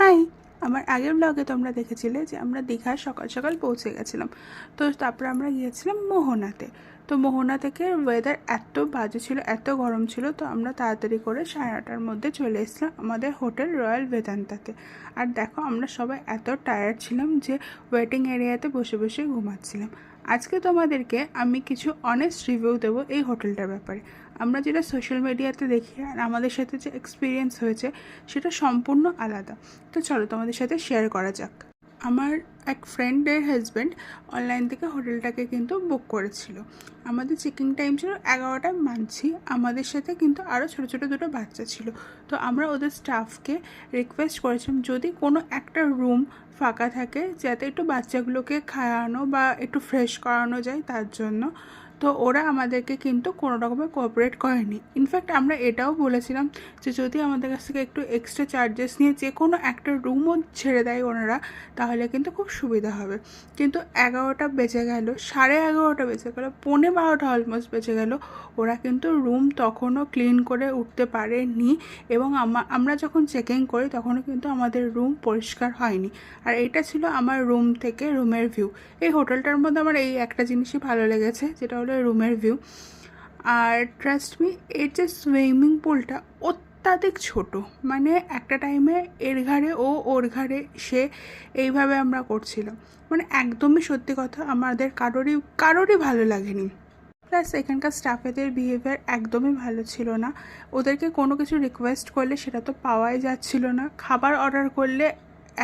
High, আমার আগের ব্লগে তোমরা দেখেছিলে যে আমরা দীঘায় সকাল সকাল পৌঁছে গেছিলাম। তো তারপরে আমরা গিয়েছিলাম মোহনাতে। তো মোহনা থেকে ওয়েদার এত বাজে ছিল, এত গরম ছিল, তো আমরা তাড়াতাড়ি করে 9:30টার মধ্যে চলে এসেছিলাম আমাদের হোটেল রয়্যাল বেদান্তাতে। আর দেখো, আমরা সবাই এত টায়ার্ড ছিলাম যে ওয়েটিং এরিয়াতে বসে বসে ঘুমাচ্ছিলাম। আজকে তোমাদেরকে আমি কিছু অনেস্ট রিভিউ দেবো এই হোটেলটার ব্যাপারে। আমরা যেটা সোশ্যাল মিডিয়াতে দেখি আর আমাদের সাথে যে এক্সপিরিয়েন্স হয়েছে সেটা সম্পূর্ণ আলাদা। তো চলো তোমাদের সাথে শেয়ার করা যাক। আমার এক ফ্রেন্ডের হাজব্যান্ড অনলাইন থেকে হোটেলটাকে কিন্তু বুক করেছিল। আমাদের চেকিং টাইম ছিল 11টায়, মানছি। আমাদের সাথে কিন্তু আরও ছোটো ছোটো দুটো বাচ্চা ছিল। তো আমরা ওদের স্টাফকে রিকোয়েস্ট করেছিলাম যদি কোনো একটা রুম ফাঁকা থাকে যাতে একটু বাচ্চাগুলোকে খাওয়ানো বা একটু ফ্রেশ করানো যায় তার জন্য। তো ওরা আমাদেরকে কিন্তু কোনো রকমের কোঅপারেট করেনি। ইনফ্যাক্ট আমরা এটাও বলেছিলাম যে যদি আমাদের কাছ থেকে একটু এক্সট্রা চার্জেস নিয়ে যে কোনো একটা রুমও ছেড়ে দেয় ওনারা, তাহলে কিন্তু খুব সুবিধা হবে। কিন্তু 11টা বেজে গেল, 11:30 বেজে গেল, 12:45 অলমোস্ট বেজে গেল, ওরা কিন্তু রুম তখনও ক্লিন করে উঠতে পারেনি। এবং আমরা যখন চেকিং করি তখনও কিন্তু আমাদের রুম পরিষ্কার হয়নি। আর এটা ছিল আমার রুম থেকে রুমের ভিউ। এই হোটেলটার মধ্যে আমার এই একটা জিনিসই ভালো লেগেছে, যেটা হলো রুমের ভিউ। আর ট্রাস্ট মি, এর যে সুইমিং পুলটা অত্যাধিক ছোট, মানে একটা টাইমে এর ঘাড়ে ও ওর ঘাড়ে সে, এইভাবে আমরা করছিলাম। মানে একদমই সত্যি কথা, আমাদের কারোরই ভালো লাগেনি। প্লাস এখানকার স্টাফেদের বিহেভিয়ার একদমই ভালো ছিল না। ওদেরকে কোনো কিছু রিকোয়েস্ট করলে সেটা তো পাওয়াই যাচ্ছিল না। খাবার অর্ডার করলে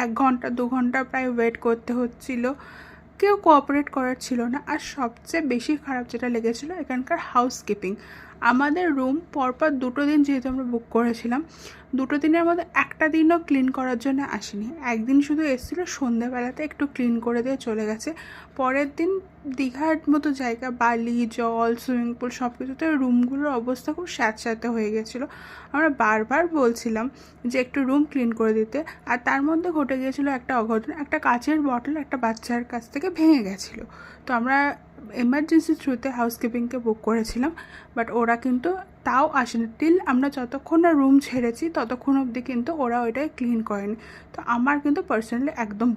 1 ঘন্টা 2 ঘন্টা প্রায় ওয়েট করতে হচ্ছিল। কেউ কোঅপারেট করার ছিল না। আর সবচেয়ে বেশি খারাপ যেটা লেগেছিলো এখানকার হাউসকিপিং। আমাদের রুম পরপর 2 দিন যেহেতু আমরা বুক করেছিলাম, 2 দিনের মধ্যে একটা দিনও ক্লিন করার জন্য আসেনি। একদিন শুধু এসেছিলো সন্ধ্যেবেলাতে একটু ক্লিন করে দিয়ে চলে গেছে। পরের দিন দীঘার মতো জায়গা, বালি, জল, সুইমিং পুল সব কিছুতে রুমগুলোর অবস্থা খুব স্যাঁতস্যাঁতে হয়ে গেছিলো। আমরা বারবার বলছিলাম যে একটু রুম ক্লিন করে দিতে। আর তার মধ্যে ঘটে গিয়েছিলো একটা অঘটন, একটা কাচের বটল একটা বাচ্চার কাছ থেকে ভেঙে গেছিলো। তো আমরা এমার্জেন্সি থ্রুতে হাউসকিপিংকে বুক করেছিলাম, বাট ওরা কিন্তু তাও আসেনি। আমরা যতক্ষণ না রুম ছেড়েছি ততক্ষণ অবধি কিন্তু ওরা ওইটাই ক্লিন করেনি। তো আমার কিন্তু পার্সোনালি একদম